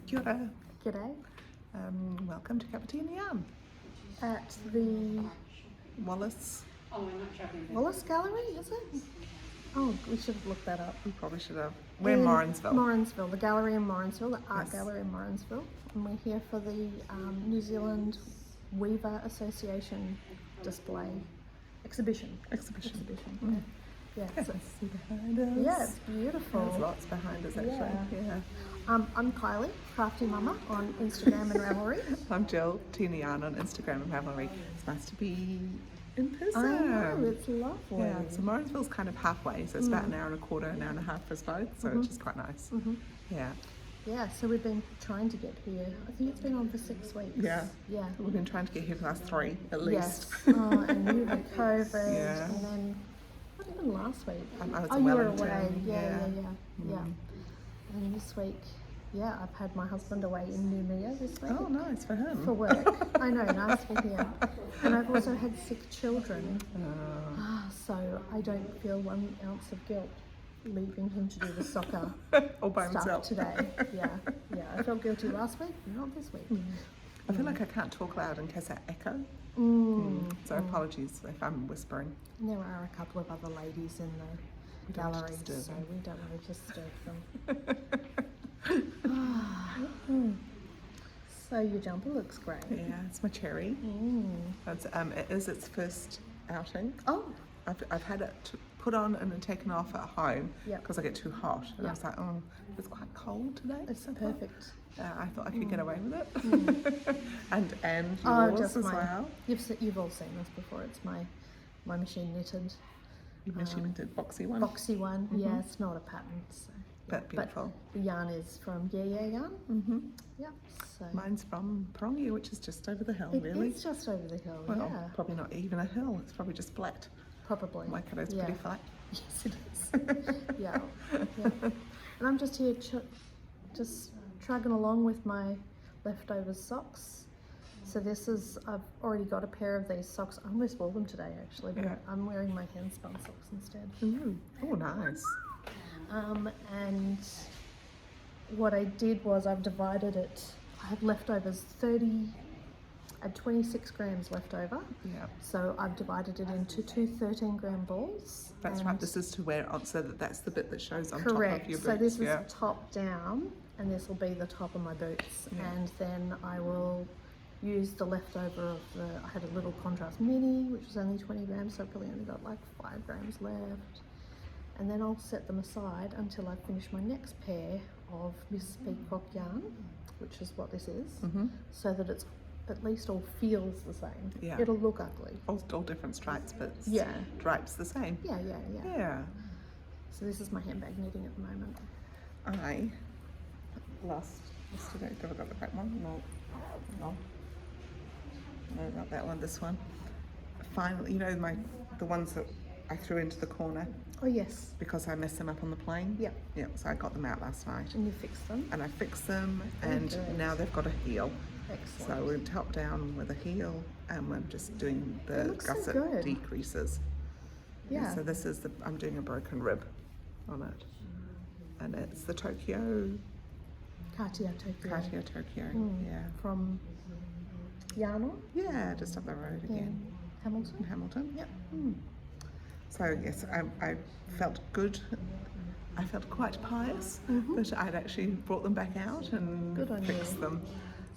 Kia ora. G'day. Welcome to Cup of Tea and Yarn. At the Wallace. Wallace Gallery, is it? Oh, we should have looked that up. We probably should have. We're in Morrinsville. Morrinsville, the gallery in Morrinsville, the art Yes. gallery in Morrinsville. And we're here for the New Zealand Weaver Association display exhibition. Mm. Yeah, Yes, so, see behind us. yeah, it's beautiful. There's lots behind us actually. Yeah. I'm Kylie, Crafty Mama on Instagram and Ravelry. I'm Jill, Tea and Yarn on Instagram and Ravelry. It's nice to be in person. I know, it's lovely. Yeah, so Morrinsville's kind of halfway, so it's about an hour and a quarter, an hour and a half for us both, so it's just quite nice. Yeah. Yeah, so we've been trying to get here. I think it's been on for 6 weeks. Yeah. Yeah. We've been trying to get here for the last 3 at least. Yes. Oh, and you had COVID, Yeah. and then not even last week. I was oh, in you were Wellington, away. yeah. Yeah. And this week, yeah, I've had my husband away in Noumea this week. Oh, nice for him. For work. I know, nice for him. And I've also had 6 children. So I don't feel 1 ounce of guilt leaving him to do the soccer All by stuff himself. today. Yeah. I felt guilty last week, not this week. I feel like I can't talk loud in case I echo. So apologies if I'm whispering. And there are a couple of other ladies in the gallery, so disturb them. we don't want to disturb them. So your jumper looks great. Yeah, it's my cherry. It's, it is its first outing. Oh, I've had it put on and then taken off at home Yep. because I get too hot. And I Yep. was like, oh, it's quite cold today. it's perfect. I thought I could get away with it. and yours as well. You've all seen this before. It's my machine knitted You mentioned the boxy one. boxy one. Yeah, it's not a pattern. So, But beautiful. But the yarn is from Yeah Yarn. Yeah. So Mine's from Parongi, which is just over the hill, really. it's just over the hill. Well, yeah, probably not even a hill. It's probably just flat. probably. My kiddo's Yeah. pretty flat. Yes, it is. yeah. And I'm just here, just trugging along with my leftover socks. So I've already got a pair of these socks. I almost wore them today actually, but Yeah. I'm wearing my hand spun socks instead. Oh, nice. And what I did was I've divided it. I have leftovers 26 grams left over. Yeah. So I've divided it into 2 13-gram balls. That's right. This is to wear on, so that's the bit that shows on Correct. top of your boots. So this yeah. is top down, and this will be the top of my boots. Yeah. And then I will use the leftover of I had a little contrast mini, which was only 20 grams, so I probably only got like 5 grams left. And then I'll set them aside until I finish my next pair of Miss Peacock yarn, which is what this is, so that it's at least all feels the same. Yeah. It'll look ugly. All different stripes, but Yeah. stripes the same. Yeah. Yeah. So this is my handbag knitting at the moment. I lost yesterday. Have I got the right one? No, not that one. This one. Finally, you know the ones that I threw into the corner Oh yes. because I messed them up on the plane. Yep. Yeah. So I got them out last night, And you fix them. and I fixed them, and good. now they've got a heel. Excellent. So we're top down with a heel, and we're just doing the looks so gusset good. decreases. Yeah. So this is I'm doing a broken rib on it, and it's the Tokyo. Katia Tokyo. Cartier Tokyo, yeah. From Yarn. Yeah, just up the road again in Hamilton. Hamilton. Yep. So yes, I felt good. I felt quite pious that I'd actually brought them back out and Good on fixed you. them.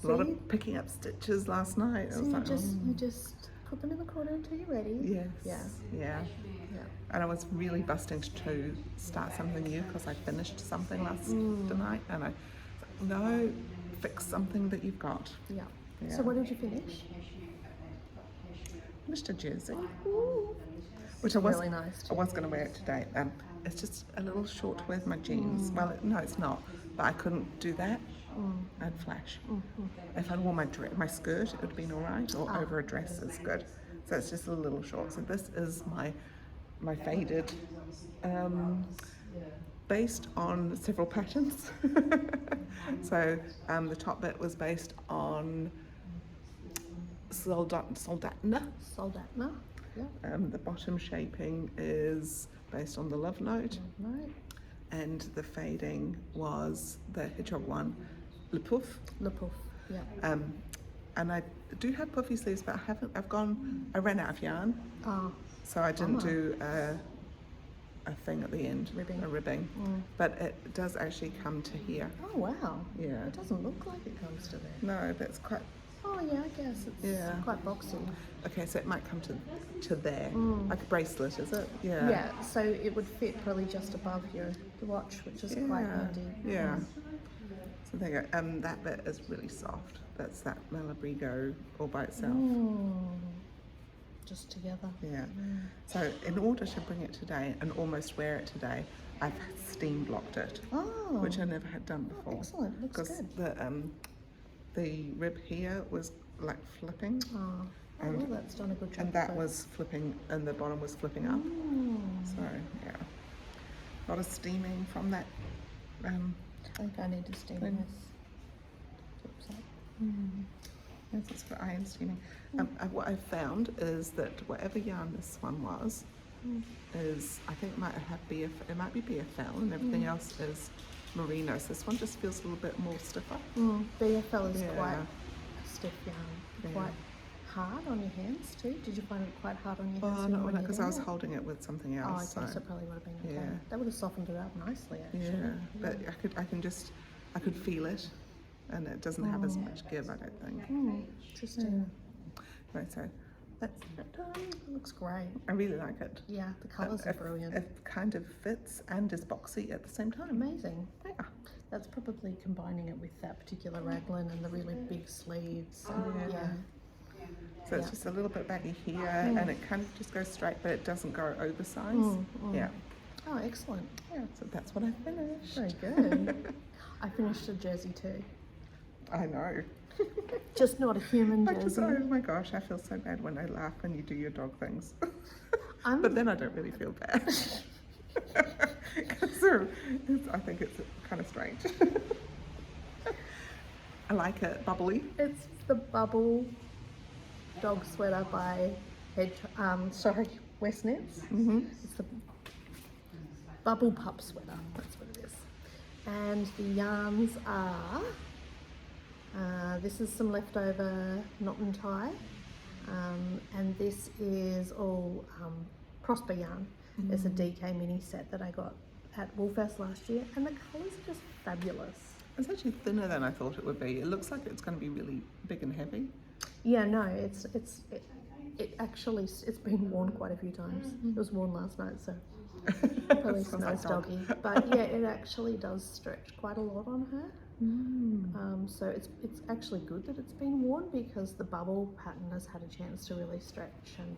A lot See? of picking up stitches last night. I So was you like, just put them in the corner until you're ready. yes, yeah. And I was really busting to start something new because I finished something last night, and I no, fix something that you've got. Yeah. Yeah. So what did you finish? Finished a jersey, Ooh. which I was Really nice. I was going to wear it today. It's just a little short with my jeans. Well, no, it's not. But I couldn't do that. I'd flash. If I'd worn my skirt, it would have been all right, or over a dress is good. So it's just a little short. So this is my faded, based on several patterns. So the top bit was based on Soldatna. Soldatna. Yeah. The bottom shaping is based on the Love Note, Right. and the fading was the Hedgehog one Le Pouf. Le Pouf, yeah. And I do have puffy sleeves, but I ran out of yarn, Oh, so I didn't bummer. do a thing at the end, Ribbing. a ribbing. But it does actually come to here. Oh, wow. Yeah. It doesn't look like it comes to there. No, that's quite. Oh, yeah, I guess it's quite boxy. Okay, so it might come to there, like a bracelet, is it? Yeah. Yeah, so it would fit probably just above your watch, which is quite handy. Yeah. So there you go. That bit is really soft. That's that Malabrigo all by itself. Just together. Yeah. So in order to bring it today and almost wear it today, I've steam blocked it, Oh, which I never had done before. excellent. Looks Because good. the rib here was like flipping, Oh, and- well, that's done a good job. and that so- was flipping, and the bottom was flipping up. So yeah, a lot of steaming from that. I think I need to steam Then- this. Oops, Yes, that's what I am steaming. What I found is that whatever yarn this one was, is I think it might be BFL, and everything else is merino. So this one just feels a little bit more stiffer. BFL is Yeah. quite a stiff yarn. Yeah. Quite hard on your hands too. Did you find it quite hard on your hands? Well, when you not were because I was knitting it? holding it with something Oh, else. okay, so it probably would have been okay. yeah. That would have softened it up nicely, actually. Yeah, but I could feel it, and it doesn't have as much give, I don't think. Interesting. Right, so that's it done. It looks great. I really like it. Yeah, the colours are brilliant. It kind of fits and is boxy at the same time. Amazing. Yeah. That's probably combining it with that particular raglan and the really big sleeves. And, Yeah. So it's Yeah. just a little bit baggy here, and it kind of just goes straight, but it doesn't go oversized. Yeah. Oh, excellent. Yeah, so that's what I finished. Very good. I finished a jersey too. I know. Just not a human I just, jersey. oh my gosh, I feel so bad when I laugh when you do your dog things. I'm- But then I don't really feel bad. 'Cause I think it's kind of strange. I like it, bubbly. It's the Bubble dog sweater by West Knits. It's the Bubble Pup sweater, that's what it is. And the yarns are, this is some leftover knot and tie, and this is all Prosper yarn. It's a DK mini set that I got at Woolfest last year, and the colours are just fabulous. It's actually thinner than I thought it would be. It looks like it's going to be really big and heavy. Yeah, no, it actually, it's been worn quite a few times. It was worn last night, so probably Sounds smells like dog. doggy. But yeah, it actually does stretch quite a lot on her. So it's actually good that it's been worn, because the bubble pattern has had a chance to really stretch and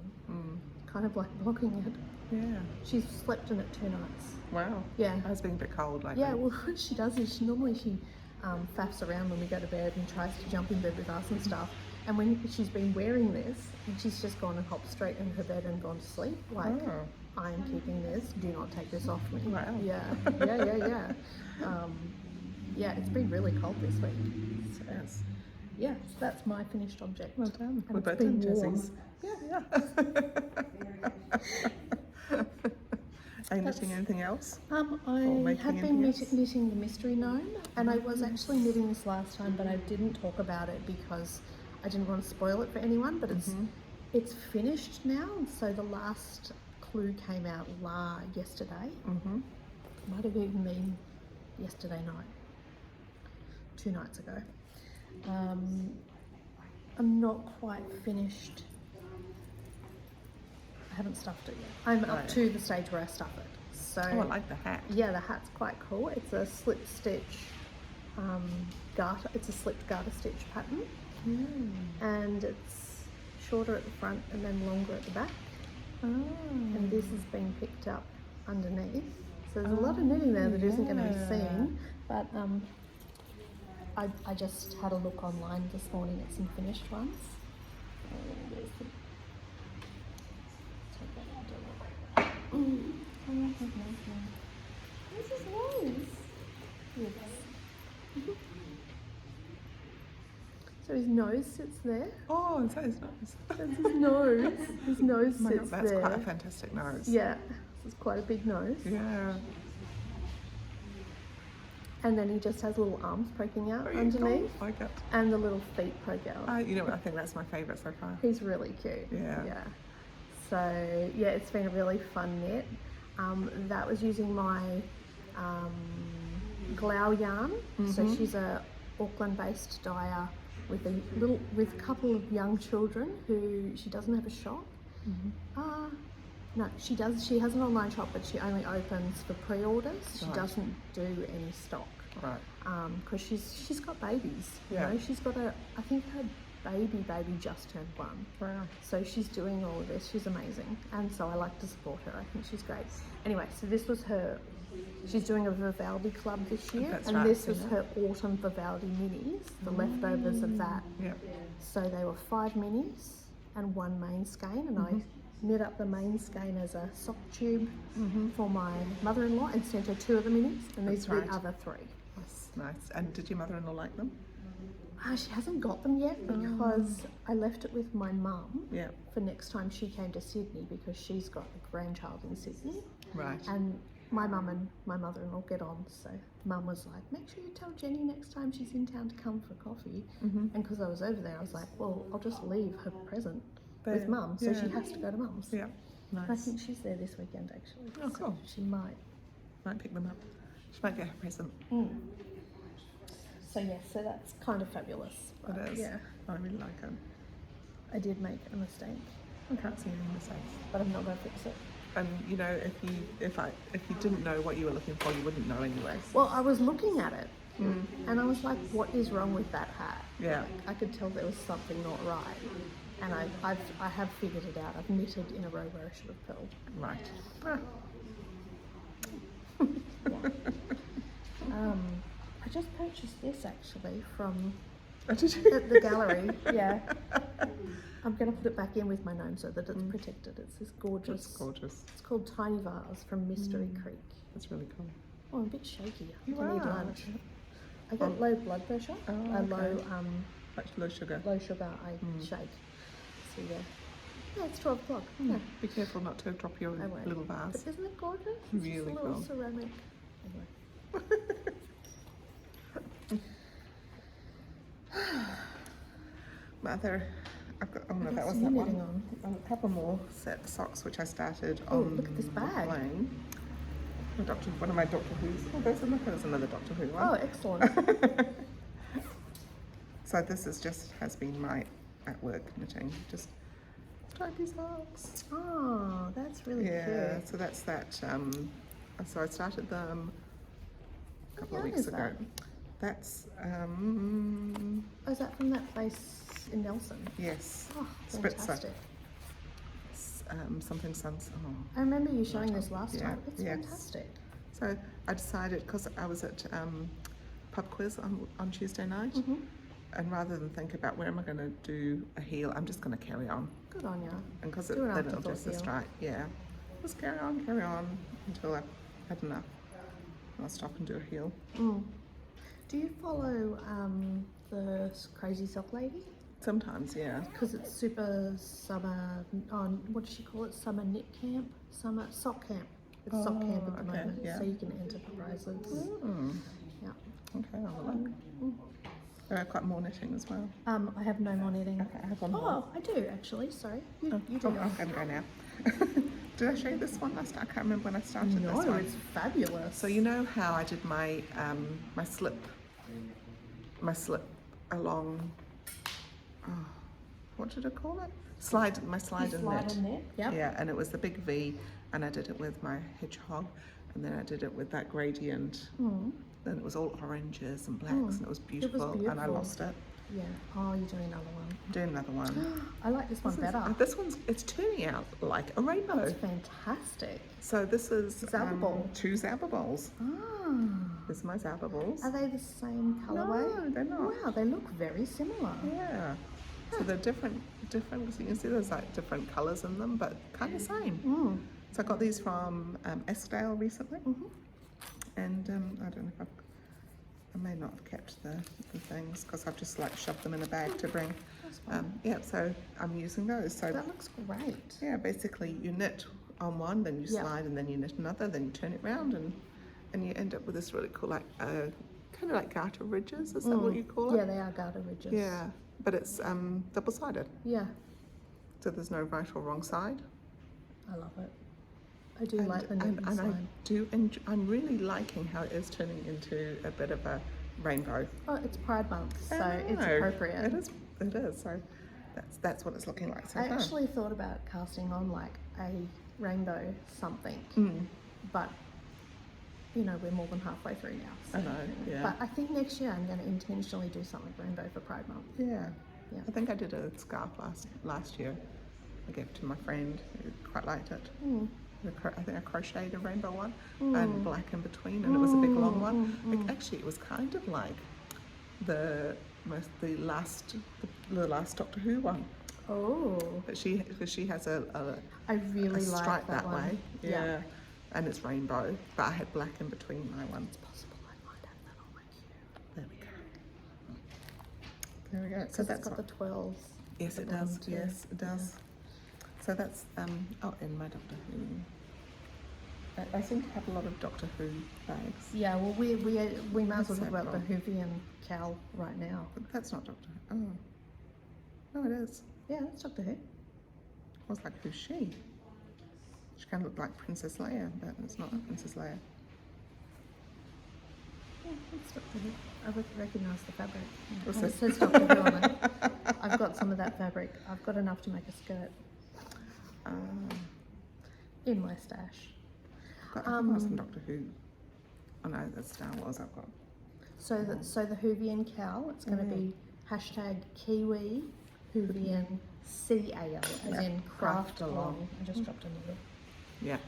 kind of like blocking it. Yeah. She's slept in it 2 nights. Wow. Yeah. It has been a bit cold lately. Yeah, well, what she does is she faffs around when we go to bed and tries to jump in bed with us and stuff. And when she's been wearing this, and she's just gone and hopped straight in her bed and gone to sleep. Like, Oh. I am keeping this. Do not take this off me. Wow. Yeah. Yeah, it's been really cold this week. So, Yes. yeah, so that's my finished object. Well done. And We're it's both been in warm. jerseys. Yeah. Are you knitting anything else? I making have been anything else? knitting the mystery gnome, and I was actually knitting this last time, but I didn't talk about it because I didn't want to spoil it for anyone. But it's finished now, so the last clue came out yesterday. Might have even been yesterday night, 2 nights ago. I'm not quite finished. I haven't stuffed it yet. I'm up to the stage where I stuff it. So Oh, I like the hat. yeah, the hat's quite cool. It's a slip stitch garter. It's a slipped garter stitch pattern, and it's shorter at the front and then longer at the back. And this has been picked up underneath. So there's a lot of knitting there that isn't going to be seen. But I just had a look online this morning at some finished ones. This is nice. Yes. So his nose sits there. Oh, and so it's nice. That's his nose. His nose Oh my God, sits that's there. quite a fantastic nose. Yeah, this is quite a big nose. Yeah. and then he just has little arms poking out Very underneath, cool. Like it. and the little feet poke out. You know what? I think that's my favourite so far. He's really cute. Yeah. Yeah. So yeah, it's been a really fun knit. That was using my Glau yarn. So she's a Auckland-based dyer with a couple of young children who she doesn't have a shop. No, she does. She has an online shop, but she only opens for pre-orders. She doesn't do any stock. Right. Because she's got babies. You Yeah. know, she's got I think her baby just turned 1. Wow. So she's doing all of this. She's amazing, and so I like to support her. I think she's great. Anyway, so this was her. She's doing a Vivaldi club this year, That's and right, this I've was seen her autumn Vivaldi minis, the leftovers of that. Yeah. So they were 5 minis and 1 main skein, and I knit up the main skein as a sock tube for my mother-in-law and sent her 2 of the minis, and these were the right. other 3. That's nice. And did your mother-in-law like them? She hasn't got them yet because I left it with my mum Yeah. for next time she came to Sydney, because she's got a grandchild in Sydney, Right. and my mum and my mother-in-law get on, so mum was like, make sure you tell Jenny next time she's in town to come for coffee. And because I was over there, I was like, well, I'll just leave her present with mum, so she has to go to mum's. Yeah. Nice. I think she's there this weekend actually. Oh, so cool. she might. Might pick them up. She might get her present. So yeah, so that's kind of fabulous. It is. Yeah, I really like it. I did make a mistake, I can't see any mistakes. but I'm not going to fix it. And you know, if you didn't know what you were looking for, you wouldn't know anyway. Well, I was looking at it, and I was like, what is wrong with that hat? Yeah. Like, I could tell there was something not right. And I have figured it out. I've knitted in a row where I should have purled. Right. Ah. I just purchased this actually from Oh, did you? at the gallery. Yeah. I'm going to put it back in with my gnome so that it's protected. It's this gorgeous. That's gorgeous. It's called Tiny Vase from Mystery Creek. That's really cool. Oh, I'm a bit shaky. I think You I need are. lunch. I get low blood pressure. Oh, Low okay. Much low sugar. low sugar. I shake. So yeah. Yeah, it's 12 o'clock. Yeah. Be careful not to drop your I won't. little But vase. isn't it gorgeous? It's Really just a little cool. ceramic. Anyway. Mother, I've got, oh no, I've that got was some that knitting one. A couple more set socks which I started Oh, on. look at this bag. Plane. One of my Doctor Who's. Oh, there's another Doctor Who one. Oh, excellent. So this is just has been my at work knitting, just tiny socks. Oh, that's really Yeah, cute. so that's that. So I started them a couple of yarn weeks is ago. that? That's Oh, is that from that place in Nelson? yes, Oh, Spritzer. fantastic. Something Suns. Oh. I remember you showing this last Yeah, time. It's yes. fantastic. So I decided, because I was at pub quiz on Tuesday night, and rather than think about where am I going to do a heel, I'm just going to carry on. Good on you. And because Do an then it'll afterthought just heel. strike. Yeah, just carry on until I've had enough. I'll stop and do a heel. Do you follow the Crazy Sock Lady? Sometimes, yeah. Because it's super summer, what does she call it? Summer knit camp? Summer sock camp. It's sock camp at the okay, moment, yeah. so you can enter for prizes. Yeah. Okay, I'll have a look. I've got more knitting as well. I have no more knitting. Okay, I have one more. Oh, I do actually, sorry. You do. I'm going to go now. Did I show you this one last time? I can't remember when I started this No, one. it's fabulous. So you know how I did my my slip along. Oh, what did I call it? My slide and knit. Yep. Yeah, and it was the big V, and I did it with my hedgehog, and then I did it with that gradient. Then it was all oranges and blacks, and it was beautiful, and I beautiful. lost it. Yeah. Oh, you're doing another one. I'm doing another one. I like this one better. This one's it's turning out like a rainbow. It's fantastic. So this is Zappa ball. 2 Zappa balls. Ah. This is my Zappa balls. Are they the same colourway? No, they're not. Wow, they look very similar. Yeah. So they're different. So you can see there's like different colours in them, but kind of same. So I got these from Eskdale recently, and I don't know if I may not have kept the things because I've just like shoved them in a bag to bring. Yeah, so I'm using those. So That looks great. yeah, basically you knit on one, then you slide, and then you knit another, then you turn it round, and you end up with this really cool like kind of like garter ridges. Is that what you call it? Yeah, they are garter ridges. Yeah, but it's double-sided, Yeah, so there's no right or wrong side. I love it. I do like the knit and I design. do enjoy, I'm really liking how it is turning into a bit of a rainbow. Oh, it's Pride Month, so I it's know. appropriate. It is. So that's what it's looking like so I far. actually thought about casting on like a rainbow something, but you know, we're more than halfway through now. So, I know, yeah. But I think next year I'm going to intentionally do something rainbow for Pride Month. Yeah. Yeah. I think I did a scarf last year. I gave it to my friend who quite liked it. I think I crocheted a rainbow one and black in between, and it was a big long one. Actually, it was kind of like the last Doctor Who one. Oh. But she has a I really like stripe that one. way. Yeah. Yeah. And it's rainbow, but I had black in between my ones. It's possible I might have that on my queue. There we go. There we go. Because it's got the twirls. Yes, at it the bottom does. too. Yes, it does. So that's in my Doctor Who. I seem to have a lot of Doctor Who bags. Yeah, well, we might as well talk about the Several. Whovian cowl right now. But that's not Doctor Who. Oh. No, it is. Yeah, that's Doctor Who. I was like, who's she? She kind of looked like Princess Leia, but it's not Princess Leia. Yeah, that's Doctor Who. I recognise the fabric. What's And it this? says Doctor Who on it. I've got some of that fabric. I've got enough to make a skirt in my stash. I think it was in Doctor Who. Oh no, that's Star Wars I've got. So the Whovian cowl, it's going to be hashtag Kiwi Whovian CAL, as in craft along. I just dropped another. Yeah.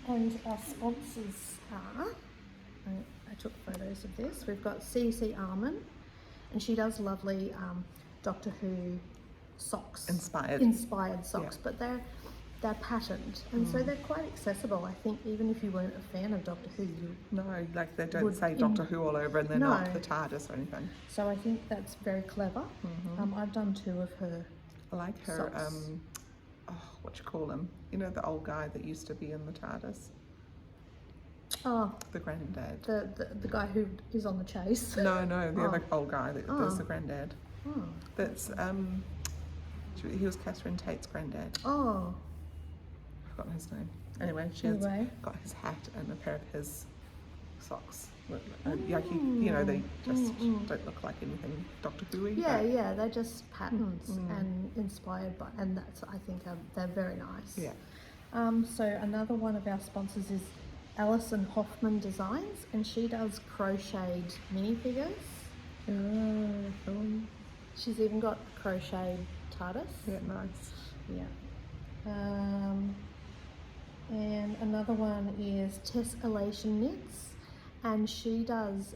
And our sponsors are, I took photos of this. We've got CC Armin, and she does lovely Doctor Who socks. Inspired socks, but they're patterned, and so they're quite accessible. I think even if you weren't a fan of Doctor Who, you No, like they don't would say Doctor Who all over, and they're No. not the TARDIS or anything. So I think that's very clever. I've done 2 of her. I like her. Socks. What you call him? You know, the old guy that used to be in the TARDIS, Oh, the granddad. the guy who is on the chase. No, the other old guy that's the granddad. Oh. That's he was Catherine Tate's granddad. Oh. I've forgotten his name. Anyway, she has Anyway. got his hat and a pair of his socks. You know, they just don't look like anything Doctor Who-y. Yeah, they're just patterns and inspired by, and that's, I think, they're very nice. Yeah. So another one of our sponsors is Alison Hoffman Designs, and she does crocheted minifigures. She's even got a crocheted TARDIS. Yeah, nice. Yeah. And another one is Tess Elation Knits, and she does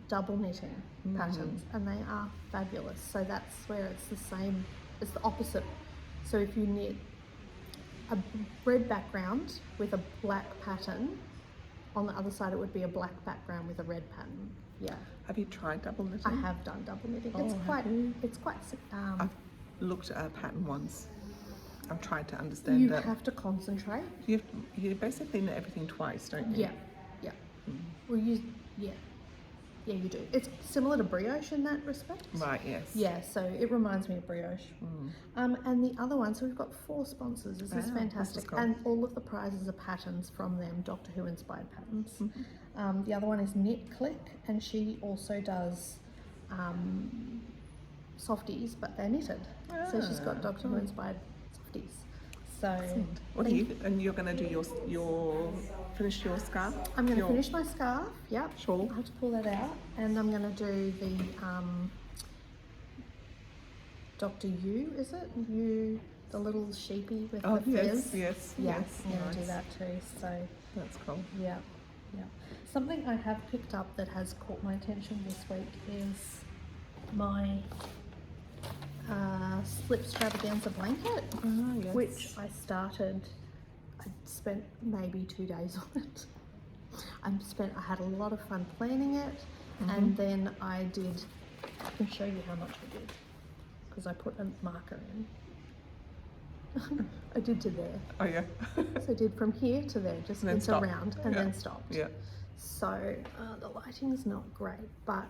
double knitting patterns, and they are fabulous. So that's where it's the same, it's the opposite. So if you knit a red background with a black pattern, on the other side it would be a black background with a red pattern. Yeah. Have you tried double knitting? I have done double knitting. Oh, It's quite. I've looked at a pattern once. I've tried to understand You it. have to concentrate. You basically knit everything twice, don't you? Yeah. Well, yeah, you do. It's similar to brioche in that respect. Right. Yes. Yeah, so it reminds me of brioche. And the other one, so we've got 4 sponsors. This is Wow, this is fantastic. cool. And all of the prizes are patterns from them, Doctor Who inspired patterns. The other one is Knit Click, and she also does softies, but they're knitted. So she's got Doctor Who inspired softies. So What are you? And you're going to do finish your scarf? I'm going to finish my scarf. Yep. Shawl. I have to pull that out, and I'm going to do the Dr. U. Is it you? The little sheepy with the fizz. yes. Yeah, yes. I'm going to do Nice. that too. So That's cool. yeah. Something I have picked up that has caught my attention this week is my slip extravaganza blanket, Yes. which I spent maybe 2 days on it. I had a lot of fun planning it, and then I can show you how much I did, because I put a marker in. I did to there. Oh yeah. So I did from here to there, just And then it's stop. around and Yeah. then stopped. Yeah. So the lighting's not great, but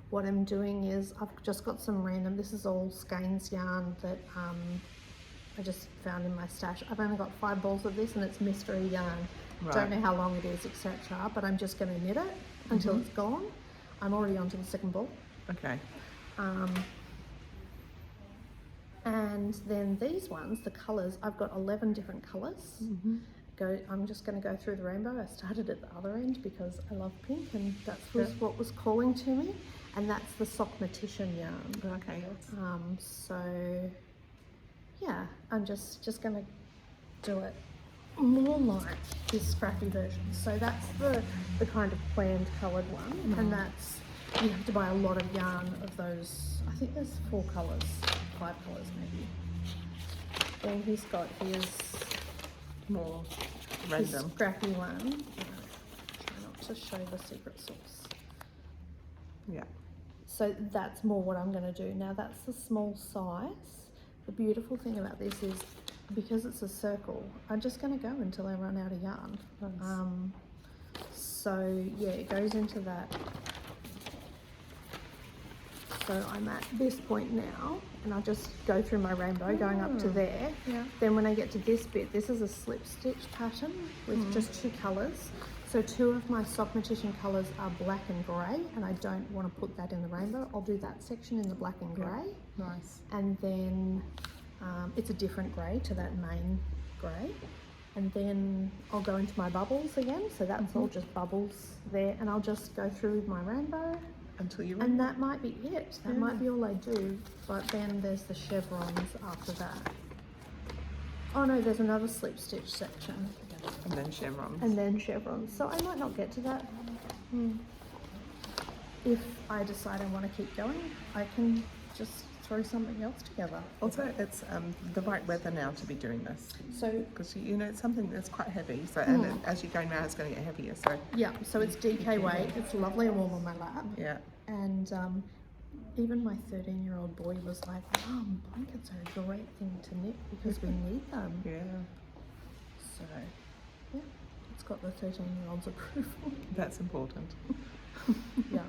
what I'm doing is I've just got some random, this is all skeins yarn that I just found in my stash. I've only got 5 balls of this and it's mystery yarn. Right. Don't know how long it is, etc. But I'm just going to knit it until it's gone. I'm already onto the second ball. Okay. And then these ones, the colours, I've got 11 different colours. I'm just going to go through the rainbow. I started at the other end because I love pink and that was what was calling to me. And that's the Sockmatician yarn. Okay. So yeah, I'm just going to do it more like this scrappy version. So that's the kind of planned coloured one, and that's, you have to buy a lot of yarn of those. I think there's 4 colours, 5 colours maybe. Then he's got his More his random. scrappy one. Try not to show the secret sauce. Yeah. So that's more what I'm going to do. Now that's the small size. The beautiful thing about this is because it's a circle, I'm just going to go until I run out of yarn. Nice. So yeah, it goes into that. So I'm at this point now, and I'll just go through my rainbow going up to there. Yeah. Then when I get to this bit, this is a slip stitch pattern with just 2 colours. So 2 of my Sockmatician colours are black and grey, and I don't want to put that in the rainbow. I'll do that section in the black and grey. Nice. And then it's a different grey to that main grey. And then I'll go into my bubbles again. So that's all just bubbles there, and I'll just go through with my rainbow. Until you And that might be it. That might be all I do. But then there's the chevrons after that. Oh no, there's another slip stitch section. and then chevrons. And then chevrons. So I might not get to that. If I decide I want to keep going, I can just throw something else together. Also, it's the right weather now to be doing this, So because you know it's something that's quite heavy. So and as you go now, it's going to get heavier. So yeah, so it's DK weight. It's lovely and warm on my lap. yeah, And even my 13-year-old boy was like, "Mum, blankets are a great thing to knit because we need them." yeah, So yeah, it's got the 13-year-old's approval. that's important. Yeah.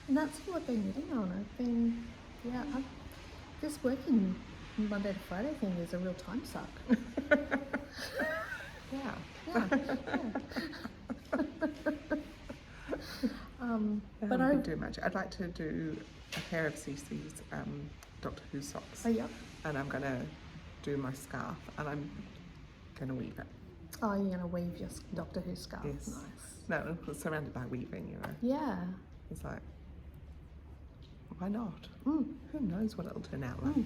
And that's what I've been knitting on. I've been, this working Monday to Friday thing is a real time suck. Yeah. But I I, don't do much. I'd like to do a pair of Cece's Doctor Who socks, oh yeah, and I'm going to do my scarf, and I'm going to weave it. oh, you're gonna weave your Doctor Who scarf. Yes. Nice. No, it's surrounded by weaving, you know. Yeah. It's like, why not? Mm. Who knows what it'll turn out like?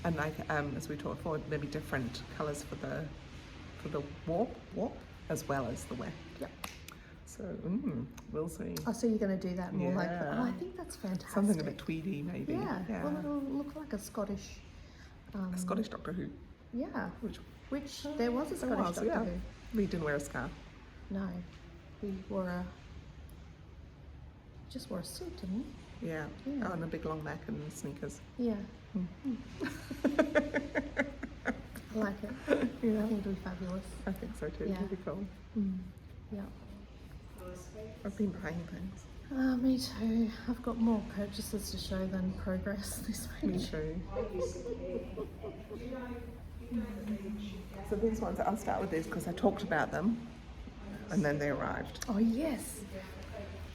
And like, as we talked before, maybe different colours for the warp, as well as the weft. Yep. So, we'll see. Oh, so you're gonna do that more like? Yeah. Oh, I think that's fantastic. Something a bit tweedy, maybe. Yeah. Well, it'll look like a Scottish. A Scottish Doctor Who. Yeah. Which There was a there Scottish was, Doctor yeah. Who. We didn't wear a scarf. No, he just wore a suit, didn't Yeah. Yeah. Oh, and a big long neck and sneakers. he? Yeah. I like it. Yeah. I think it'll be fabulous. I think so too. Yeah. It'll be cool. Yeah. I've been buying things. Me too. I've got more purchases to show than progress this week. Me too. So these ones, I'll start with these because I talked about them and then they arrived. Oh yes,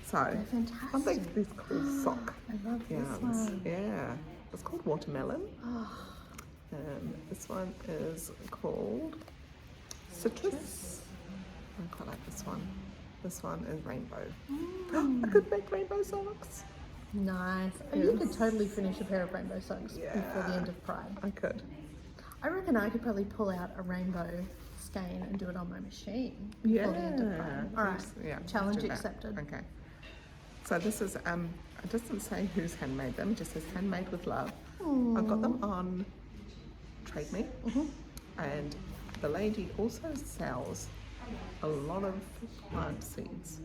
So, they're fantastic. something this cool sock I love this yarns. one. Yeah. It's called Watermelon. Oh, This one is called Citrus. I quite like this one. This one is Rainbow. I could make rainbow socks. nice. Oh, you could Yes. totally finish a pair of rainbow socks before the Yeah. end of Pride. I could. I reckon I could probably pull out a rainbow skein and do it on my machine before the end of Pride. All right. Yeah, let's Challenge do that. accepted. Okay. So this is, it doesn't say who's handmade them, it just says handmade with love. I've got them on Trade Me, and the lady also sells a lot of plant seeds.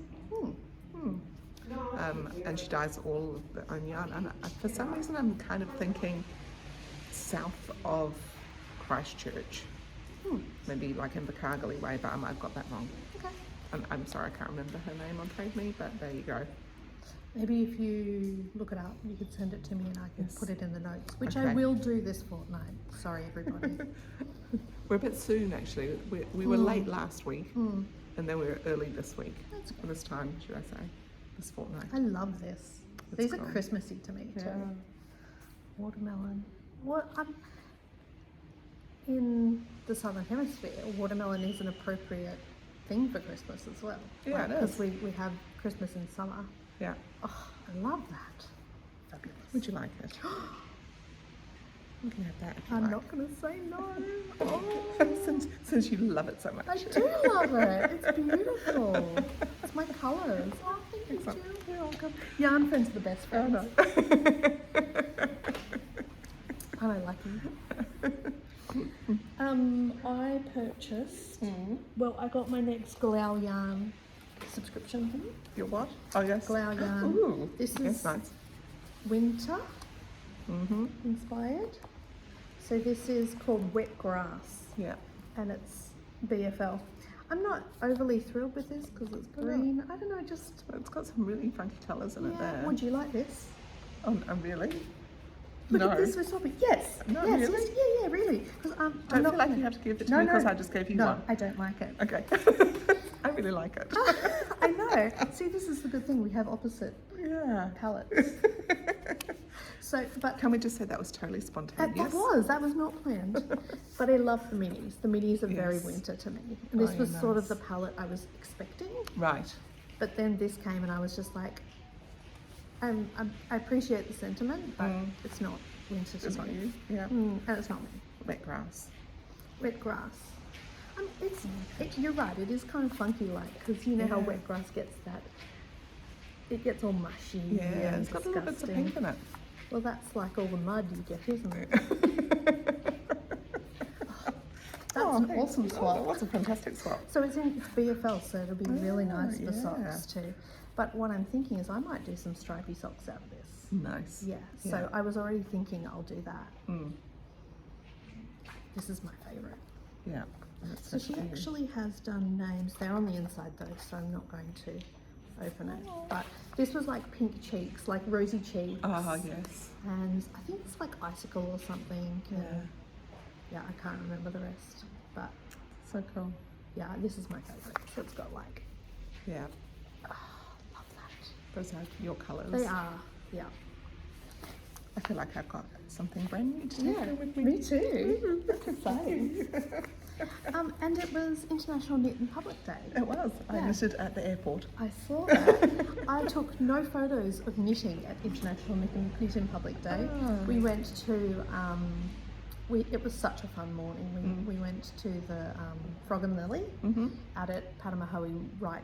And she dyes all of the own yarn. And for some reason, I'm kind of thinking south of Christchurch, maybe like in the Cargilly way, but I've got that wrong. Okay. And I'm sorry, I can't remember her name on Trade Me, but there you go. Maybe if you look it up, you could send it to me and I can Yes. put it in the notes, which I Okay. will do this fortnight. Sorry, everybody. We're a bit soon, actually. We were late last week, Mm. and then we were early this week. That's Or this time, should I say? This fortnight. I love this. It's These are cool. Christmassy to me Yeah. too. Watermelon. What? In the Southern Hemisphere, watermelon is an appropriate thing for Christmas as well. Yeah, it Because is. we have Christmas in summer. Yeah. Oh, I love that. Fabulous. Would you like it? You can have that if you I'm like. not going to say no. Oh, since you love it so much. I do love it. It's beautiful. It's my colours. Oh, thank you, Excellent. Jill. You're welcome. Yarn friends are the best Oh, friends. no. Aren't I lucky? I purchased. Well, I got my next Galau yarn subscription thing. Your what? Oh, yes. Galau yarn. Ooh. This Yes, is nice. winter Mm-hmm. inspired. So this is called Wet Grass, Yeah. and it's BFL. I'm not overly thrilled with this because it's green. I don't know, just It's got some really funky colours in it yeah. there. Would you like this? Oh, really? Look No. at this with topic. Yes. No, yes, really? yes, yeah, really. Because I'm Don't not feel like gonna- you have to give it to No, me because no. I just gave you No, one. I don't like it. Okay. I really like it. I know. See, this is the good thing. We have opposite Yeah. palettes. So, but Can we just say that was totally spontaneous? that was not planned. But I love the minis. The minis are very Yes. winter to me. And Oh, this yeah, was sort of nice. the palette I was expecting. Right. But then this came and I was just like, I appreciate the sentiment, but it's not winter to It's me. not you. Yeah. And it's not me. Wet grass. Wet grass. You're right, it is kind of funky like, because you know how Yeah. wet grass gets that, it gets all mushy Yeah. and It's got little bits of pink in it. Well, that's like all the mud you get, isn't it? That's an thanks. awesome Oh, swap. what's a fantastic swap. So it's BFL, so it'll be really Ah, nice for yeah. socks too. But what I'm thinking is I might do some stripy socks out of this. Nice. Yeah, so I was already thinking I'll do that. Mm. This is my favourite. Yeah. That's So she cute. actually has done names. They're on the inside though, so I'm not going to open it. But this was like pink cheeks, like rosy cheeks. Ah, yes. And I think it's like icicle or something. Yeah. Yeah, I can't remember the rest. But So cool. yeah, this is my favourite. So it's got like, Yeah. love that. Those are your colours. They are, yeah. I feel like I've got something brand new to take Yeah, home with me. me too. That's exciting. And it was International Knit in Public Day. It was. I Yeah. knitted at the airport. I saw that. I took no photos of knitting at International Knit in Public Day. Ah. We went to, it was such a fun morning. We went to the Frog and Lily out at Patamahoe Wright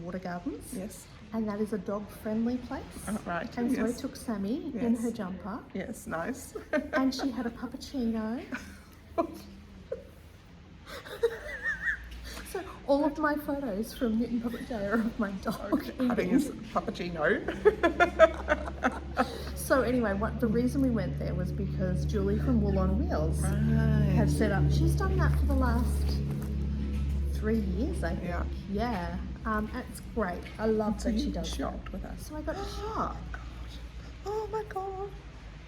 Water Gardens. Yes. And that is a dog-friendly place. Oh, right. And so I Yes. took Sammy in Yes. her jumper, Yes, nice. and she had a puppuccino. So all of my photos from Knit in Public Day are of my dog Having eating. his puppuccino. So anyway, the reason we went there was because Julie from Wool on Wheels Right. had set up. She's done that for the last 3 years, I think. Yeah. Yeah. It's great. I love So that she you does that. shopped with us. So I got. Oh, God. Oh, my God. Oh,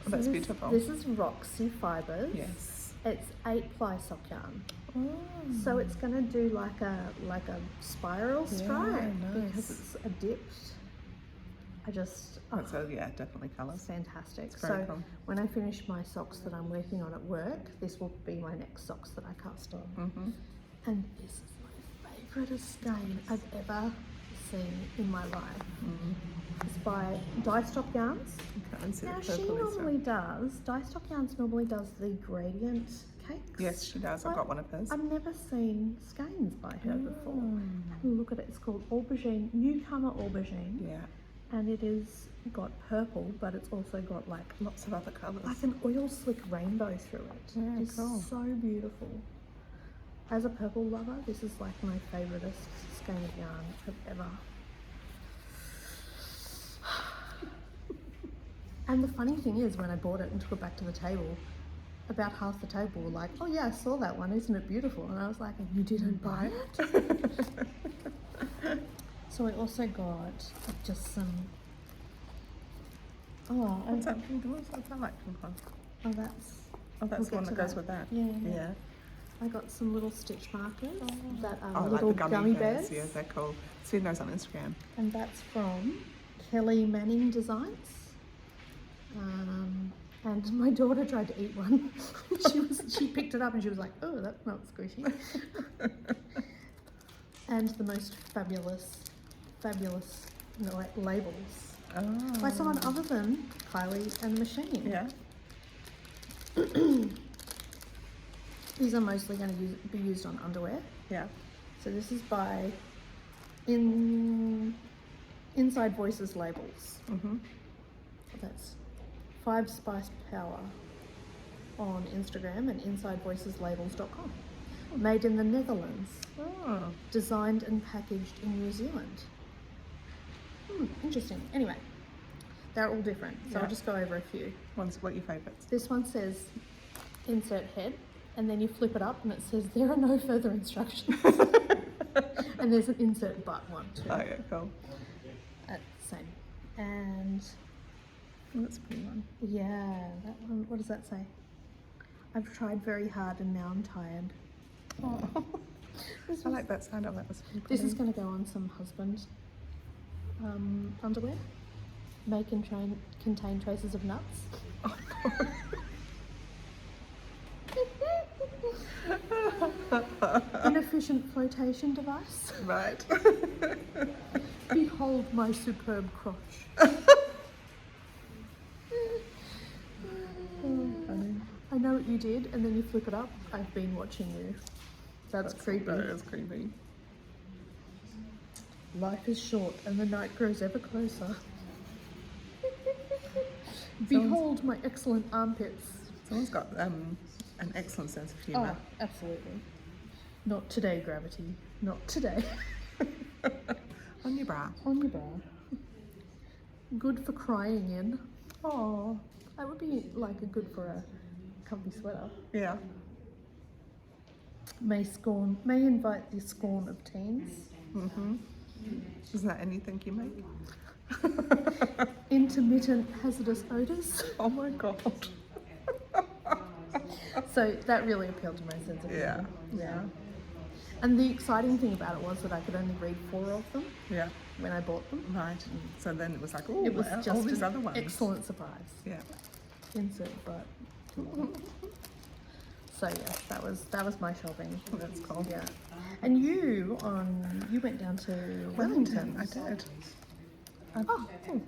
So that's this- beautiful. This is Roxy Fibres. Yes. It's 8-ply sock yarn. Oh. So it's going to do like a spiral stripe because nice. it's a dipped. So, yeah, definitely colours. It's fantastic. It's very So cool. when I finish my socks that I'm working on at work, this will be my next socks that I cast on. Mm-hmm. And this is my favourite skein I've ever seen in my life. It's by Dye Stock Yarns. Okay, and see Now the she purple normally does, Dye Stock Yarns normally does the gradient cakes. Yes, she does. I've got one of hers. I've never seen skeins by her before. Have a look at it. It's called Aubergine, Newcomer Aubergine. Yeah. And it is got purple, but it's also got like Lots of other colours. an oil slick rainbow through it. Yeah, It's cool. so beautiful. As a purple lover, this is like my favouriteest skein of yarn I've ever. And the funny thing is, when I bought it and took it back to the table, about half the table were like, "Oh yeah, I saw that one. Isn't it beautiful?" And I was like, "And you didn't buy it?" So I also got just some. Oh, What's that like? oh, that's. Oh, that's We'll the one get that to goes that. with that. Yeah. Yeah. I got some little stitch markers that are Oh, like little the gummy bears. Yeah, they're cool. Seen those on Instagram. And that's from Kelly Manning Designs. And my daughter tried to eat one. she picked it up and she was like, oh, that's not squishy. And the most fabulous labels by someone other than Kylie and the Machine. Yeah. These are mostly going to be used on underwear. Yeah. So this is by Inside Voices Labels. Mhm. That's 5 Spice Power on Instagram and InsideVoicesLabels.com. Made in the Netherlands. Oh. Designed and packaged in New Zealand. Interesting. Anyway, they're all different, so Yeah. I'll just go over a few. What are your favourites? This one says insert head, and then you flip it up and it says there are no further instructions. And there's an insert butt one too. Oh yeah, cool. Same. And That's a pretty one. yeah, that one, what does that say? I've tried very hard and now I'm tired. Oh. I like that sound of that. Was pretty This is pretty. going to go on some husband underwear. May contain traces of nuts. Inefficient flotation device. Right. Behold my superb crotch. Funny. I know what you did, and then you flip it up. I've been watching you. That's creepy. That is creepy. Life is short, and the night grows ever closer. Behold my excellent armpits. Someone's got an excellent sense of humour. Oh, absolutely. Not today, gravity. Not today. On your bra. On your bra. Good for crying in. Oh. That would be like a good for a comfy sweater. Yeah. May invite the scorn of teens. Mhm. Isn't that anything you make? Intermittent hazardous odors. Oh my god. So that really appealed to my sense of Yeah. humor. Yeah. And the exciting thing about it was that I could only read 4 of them Yeah. when I bought them. Right. So then it was like, oh, It was all just these an other ones. excellent surprise. Yeah. Insert butt. So yes, that was my shopping. That's cool. Yeah. And you went down to Wellington. I did. Oh, cool.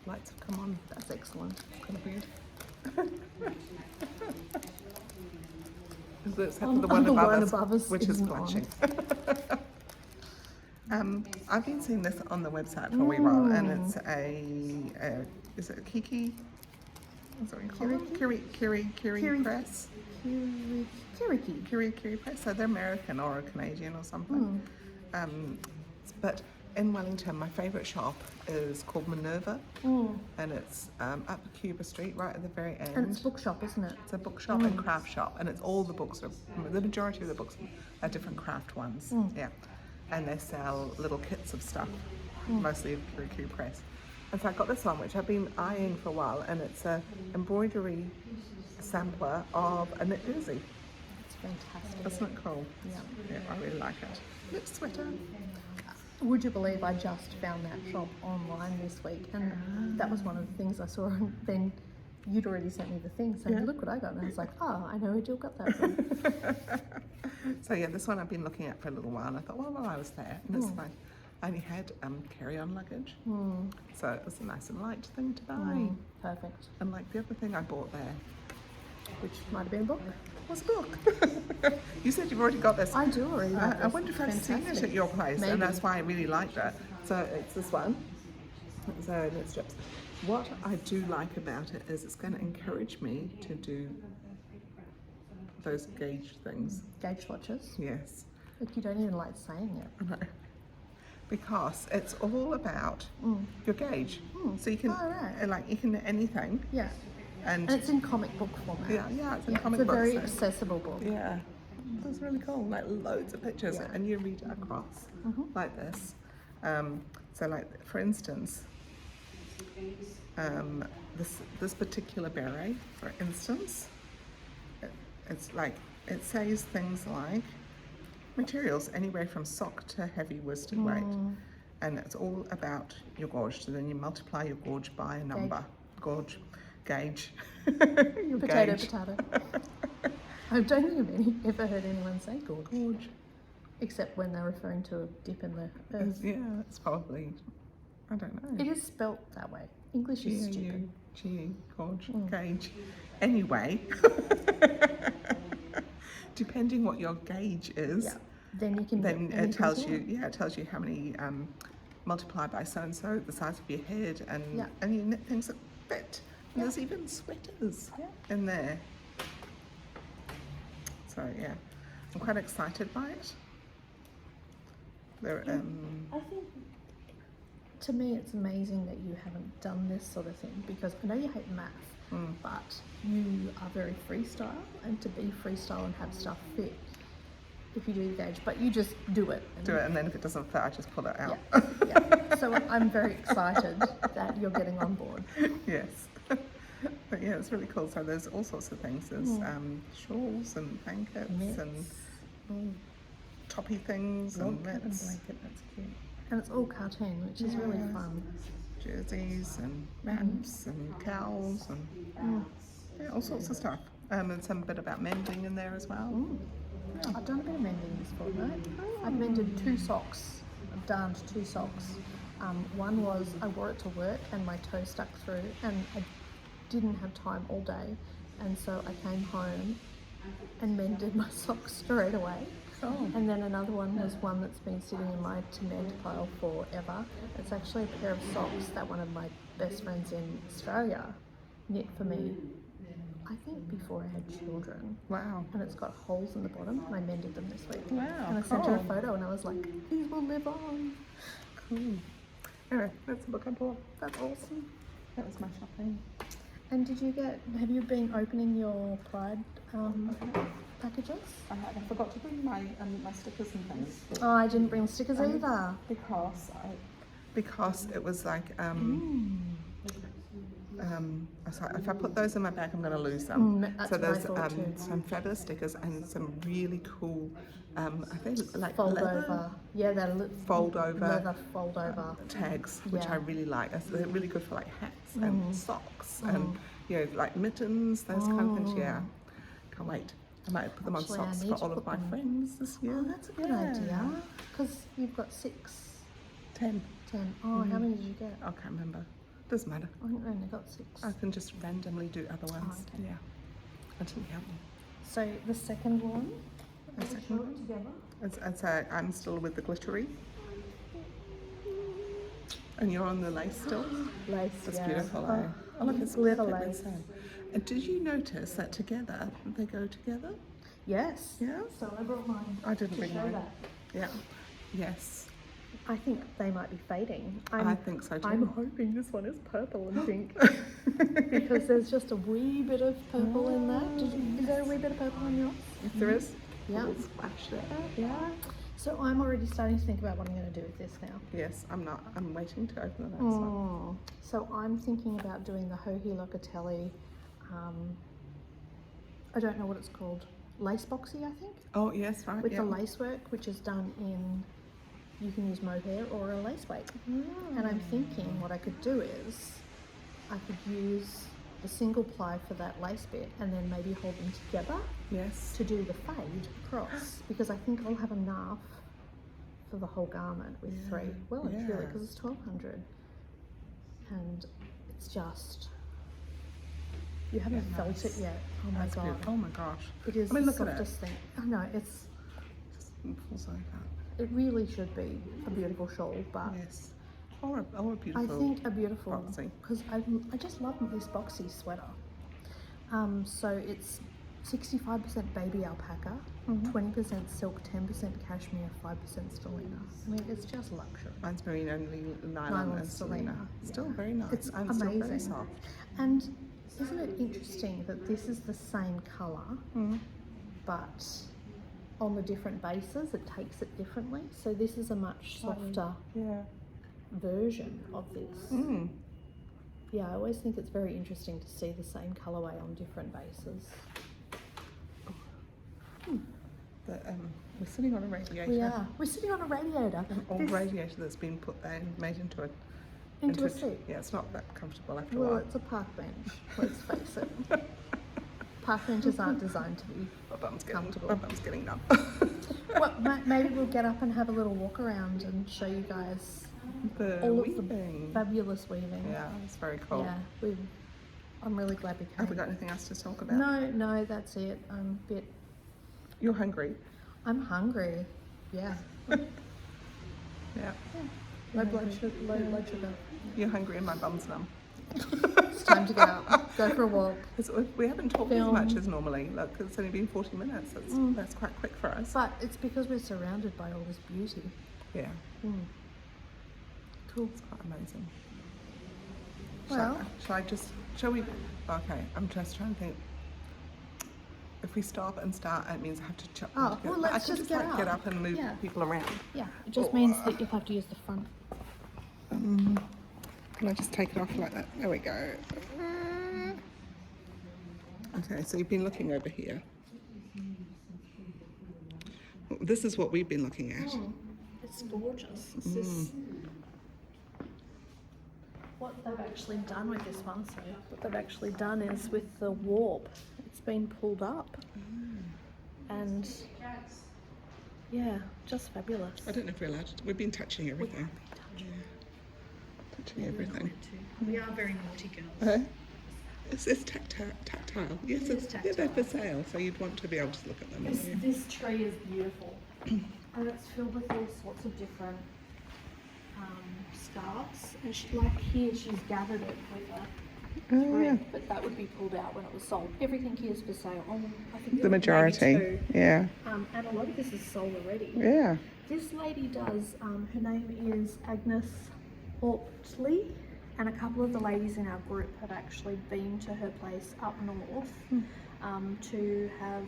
Lights have come on. That's excellent. Kind of weird. Except On- for the one the one above above us, us which is isn't on. flashing. I've been seeing this on the website for a wee while, and it's is it a Kiki? What's it called? Kiri Press. Kiri Press. So they're American or Canadian or something. But in Wellington, my favourite shop is called Minerva, and it's up Cuba Street, right at the very end. And it's a bookshop, isn't it? It's a bookshop and craft shop, and it's all the books the majority of the books are different craft ones. Yeah, and they sell little kits of stuff, mostly of Kiri Press. And so I got this one, which I've been eyeing for a while, and it's a embroidery sampler of a knit jersey. It's fantastic. Isn't it cool? Yeah. Yeah, I really like it. Knit sweater. Would you believe I just found that shop online this week, and that was one of the things I saw, and then you'd already sent me the thing saying, Yeah. look what I got, and I was like, oh, I know where Jill got that from. So yeah, this one I've been looking at for a little while, and I thought, well, while I was there, and it's fine. I only had carry-on luggage, so it was a nice and light thing to buy. Perfect. And like the other thing I bought there Which might have been a book. was a book. You said you've already got this. I do already have I this. wonder if I've seen it Fantastic. at your place, Maybe. and that's why I really liked it. So it's this one. So knit strips. What I do like about it is it's going to encourage me to do those gauge things. Gauge swatches. Yes. Like you don't even like saying it. I know. Because it's all about your gauge. So you can you can knit anything. Yeah. And And it's in comic book format. yeah, it's in Yeah, comic it's a books. very so- accessible book. Yeah. That's really cool. Like loads of pictures, Yeah. and you read it across like this. So, like for instance, this particular beret, for instance, it's like it says things like materials anywhere from sock to heavy worsted weight, and it's all about your gauge. So then you multiply your gauge by a number. Gauge. Your Potato, gauge. potato. I don't think I've ever heard anyone say gorge. Except when they're referring to a dip in the earth. Yeah, it's probably, I don't know. It is spelt that way. English is stupid. Gauge, gauge. Anyway, depending what your gauge is, Yeah. Then you can. then it tells you. Yeah, it tells you how many multiplied by so and so, the size of your head, and you knit things that fit. And there's even sweaters in there. So yeah, I'm quite excited by it. There, I think, to me, it's amazing that you haven't done this sort of thing, because I know you hate math, but you are very freestyle, and to be freestyle and have stuff fit, if you do the gauge, but you just do it. And then if it doesn't fit, I just pull it out. Yeah. So I'm very excited that you're getting on board. Yes. But yeah, it's really cool. So there's all sorts of things. There's shawls and blankets and toppy things and mitts. Blanket, that's cute. And it's all cartoon, which is really fun. Jerseys and wraps and cowls and all sorts of stuff. And some bit about mending in there as well. I've done a bit of mending this fortnight. I've mended 2 socks. I've darned 2 socks. One was I wore it to work and my toe stuck through, and I didn't have time all day, and so I came home and mended my socks straight away. And then another one was one that's been sitting in my to mend pile forever. It's actually a pair of socks that one of my best friends in Australia knit for me, I think before I had children. Wow. And it's got holes in the bottom, and I mended them this week. Wow. And I sent her a photo, and I was like, these will live on. Cool. Anyway, that's the book I bought. That's awesome. That was my shopping. And have you been opening your Pride packages? I forgot to bring my stickers and things. Oh, I didn't bring stickers either. Because it was like I was like, if I put those in my bag, I'm going to lose them. That's So what I there's thought too. some fabulous stickers and some really cool, I think like Fold leather over. Yeah, they're fold over leather fold over. tags, which Yeah. I really like. They're really good for like hats and socks and like mittens, those kind of things. Yeah, can't wait. I might put them Actually, on I socks need for to all of put my them- friends this year. Oh, that's a good idea. Because you've got 6, 10. 10. Oh, how many did you get? I can't remember. Doesn't matter. I think I only got 6. I can just randomly do other ones. okay. Yeah. Until you help me. So the second one. The second one? Together. I'm still with the glittery. And you're on the lace still? Lace. That's beautiful, eh? Oh, look, it's glitter perfectly lace. sewn. And did you notice that together, they go together? Yes. Yeah? So I brought mine. I didn't to bring show mine. that. Yeah. Yes. I think they might be fading. I think so too. I'm hoping this one is purple and pink because there's just a wee bit of purple in that. Is there a wee bit of purple on yours? If there is, Yeah. we'll splash there. Yeah. So I'm already starting to think about what I'm going to do with this now. Yes, I'm not. I'm waiting to open the next one. So I'm thinking about doing the Joji Locatelli. I don't know what it's called. Lace boxy, I think. Oh, yes, right. With yeah. the lace work, which is done in, you can use mohair or a lace weight. And I'm thinking what I could do is I could use the single ply for that lace bit and then maybe hold them together Yes. to do the fade across, because I think I'll have enough for the whole garment with 3. Well, it's really, because it's 1200, and it's just, you haven't felt it yet. Oh my That's god. beautiful. Oh my gosh. It is I mean, the look at it. softest thing. I know, it's, Falls like that. it really should be a beautiful shawl, but Yes. Or a I beautiful. think a beautiful, boxy. because I just love this boxy sweater. So it's 65% baby alpaca, 20% silk, 10% cashmere, 5% stellina. I mean, it's just luxury. Mine's merino, nylon, and stellina. Still very nice. It's and still very amazing. soft. And isn't it interesting that this is the same colour, but on the different bases, it takes it differently. So this is a much softer version of this. Yeah, I always think it's very interesting to see the same colourway on different bases. We're sitting on a radiator. We are. We're sitting on a radiator. An old radiator that's been put there and made into a seat. Yeah, it's not that comfortable after a Well, while. it's a park bench, let's face it. Park benches aren't designed to be comfortable. My bum's getting numb. Well, maybe we'll get up and have a little walk around and show you guys all of the fabulous weaving. Yeah, it's very cool. Yeah, I'm really glad we came. Have we got anything else to talk about? No, that's it. You're hungry? I'm hungry. Yeah. Yeah. Low blood sugar. You're hungry and my bum's numb. It's time to get up. Go for a walk. We haven't talked as much as normally. Look, it's only been 40 minutes. That's quite quick for us. But it's because we're surrounded by all this beauty. Yeah. Cool. It's quite amazing. Well, shall we? Okay, I'm just trying to think. If we stop and start, it means I have to chop them together. Well, let's I can just get up and move people around. Yeah, it just means that you have to use the front. Can I just take it off like that? There we go. Okay, so you've been looking over here. This is what we've been looking at. It's gorgeous. This is what they've actually done with this one. So what they've actually done is with the warp, it's been pulled up, and yeah, just fabulous. I don't know if we're allowed to. We've been touching everything. Touching everything. We are very naughty girls. It's tactile. Yes, It is tactile. Yeah, they're for sale, so you'd want to be able to look at them. wouldn't you? This tree is beautiful, and it's filled with all sorts of different scarves. And here, she's gathered it with a thread, but that would be pulled out when it was sold. Everything here is for sale. I think The majority, maybe 2. yeah. And a lot of this is sold already. Yeah. This lady does. Her name is Agnes Ortley, and a couple of the ladies in our group have actually been to her place up north to have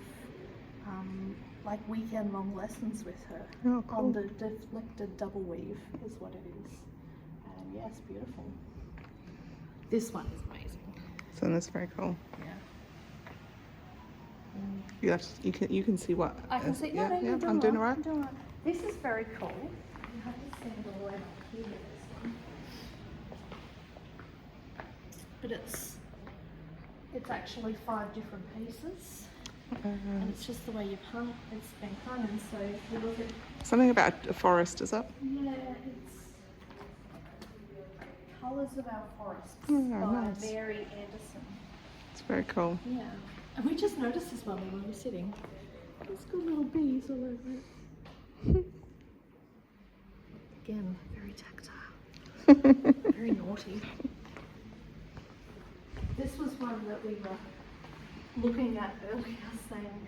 like weekend-long lessons with her on the deflected double weave is what it is. And yeah, it's beautiful. This one is amazing. So that's very cool. Yeah. You can see what I can see. Yeah, You're I'm doing all right. I'm doing all right. This is very cool. You have to stand all the way up here. This one. But it's actually 5 different pieces, and it's just the way it's been hung. And so if you look at something about a forest, is it? it's Colours of Our Forests by nice. Mary Anderson. It's very cool. Yeah, and we just noticed this one when we were sitting. It's got little bees all over it. Again, very tactile, very naughty. This was one that we were looking at earlier, saying,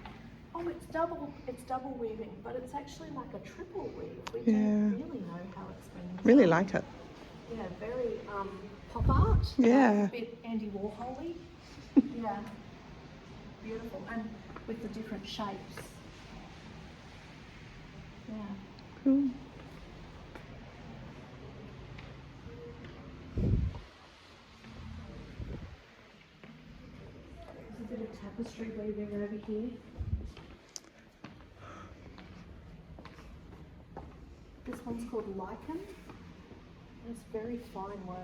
"Oh, it's double weaving, but it's actually like a triple weave." We don't really know how it's been done. Really like it. Yeah, very pop art. Yeah. A bit Andy Warhol-y. Yeah, beautiful, and with the different shapes. Yeah. Cool. There's a bit of tapestry weaving over here. This one's called Lichen. It's very fine work.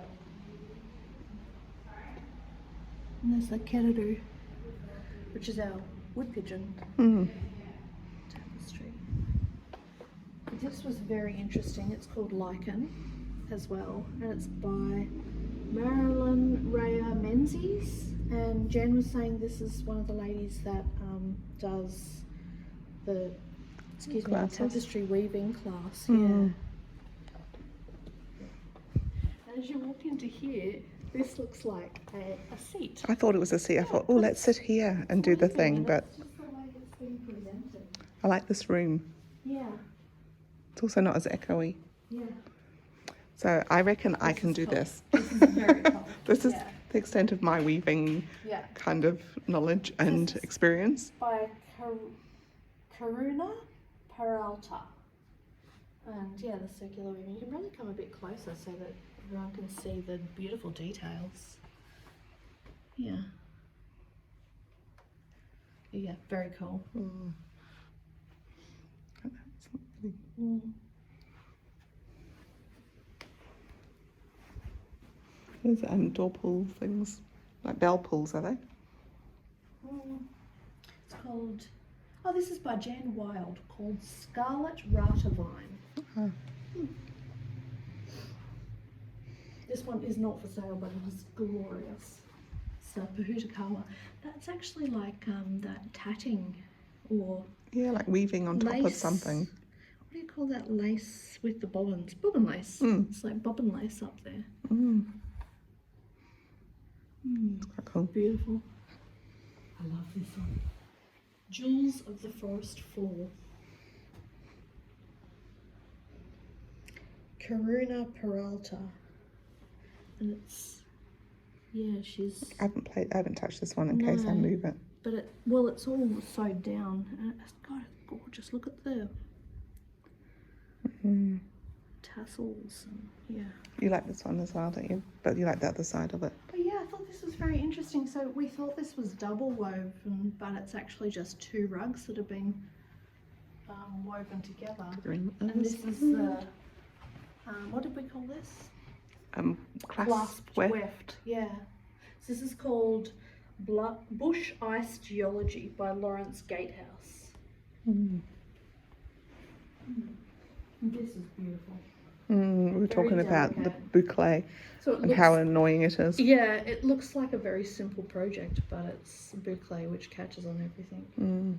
And there's the Kenadu, which is our wood pigeon tapestry. This was very interesting. It's called Lichen as well, and it's by Marilyn Rhea Menzies. And Jen was saying this is one of the ladies that does the tapestry weaving class. Yeah. And as you walk into here, this looks like a seat. I thought it was a seat. I thought, oh, let's sit here and do the thing, but It's just the way it's been presented. I like this room. Yeah, It's also not as echoey. yeah. So I reckon I can do cool. this. This is very cool. This is Yeah. the extent of my weaving kind of knowledge and This is- experience. By Karuna Peralta. And yeah, the circular weaving. You can really come a bit closer so that everyone can see the beautiful details. Yeah. Yeah, very cool. Mm. That's lovely. Mm. Those door pull things, like bell pulls, are they? It's called, oh, this is by Jan Wild, called Scarlet Rata Vine. Oh. This one is not for sale, but it is glorious. So Pahutakawa. That's actually like that tatting or Yeah, like weaving on top of lace. something. What do you call that lace with the bobbins? Bobbin lace. Mm. It's like bobbin lace up there. Mm. Mm. Quite cool. Beautiful. I love this one. Jewels of the Forest Fall. Karuna Peralta. And it's, yeah, she's, I haven't touched this one in case I No. move it. but it, well, it's all sewed down. And it's, God, it's gorgeous. Look at the Mm. tassels. And, yeah. You like this one as well, don't you? But you like the other side of it. But yeah, I thought this was very interesting. So we thought this was double woven, but it's actually just 2 rugs that have been woven together. And this is the, what did we call this? Clasped weft. Yeah. So this is called Bush Ice Geology by Lawrence Gatehouse. Mm. This is beautiful. We were Very talking about the delicate. boucle So it and how annoying it is. yeah, it looks like a very simple project, but it's boucle which catches on everything. Mm.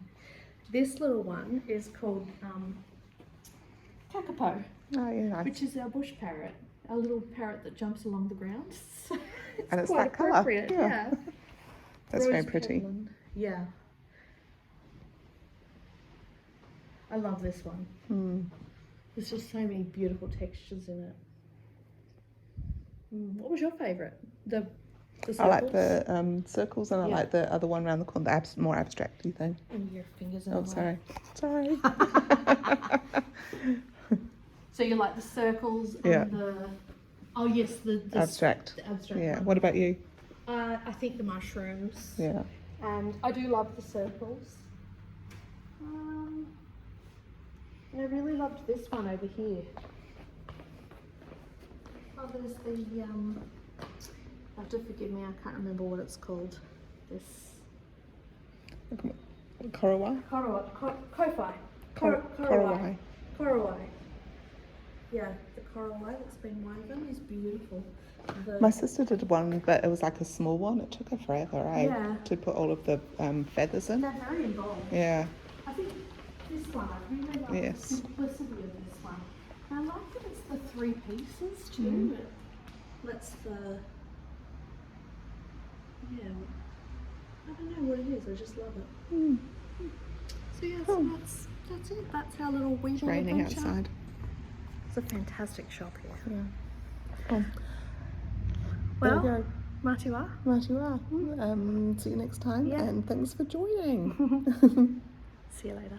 This little one is called kakapo, Oh, yeah, nice. which is our bush parrot, our little parrot that jumps along the ground. So it's And it's quite that colour, appropriate. yeah. Yeah. That's very Rose pretty. petalin. Yeah. I love this one. Mm. There's just so many beautiful textures in it. What was your favourite? The I like circles? the circles, and I Yeah. like the other one around the corner, the more abstracty thing. And your fingers in Oh, the way. sorry. So you like the circles and Yeah. the, oh yes, the Abstract. The abstract Yeah. one. What about you? I think the mushrooms. Yeah. And I do love the circles. I really loved this one over here. Oh, there's the, you have to forgive me, I can't remember what it's called. This, Korowai? Ko-fi. Korowai. Korowai. Yeah, the Korowai that's been woven is beautiful. My sister did one, but it was like a small one. It took her forever, Yeah. to put all of the feathers in. They're very involved. Yeah. I think this one, I really like Yes. the simplicity of this one. And I like that it's the 3 pieces too. It lets the, yeah, I don't know what it is, I just love it. Mm. So yeah, Cool. so that's it. That's our little weaving It's raining adventure. outside. It's a fantastic shop here. Yeah. Cool. Well, there you go. Matiwa. Right you are. See you next time, Yeah. and thanks for joining. See you later.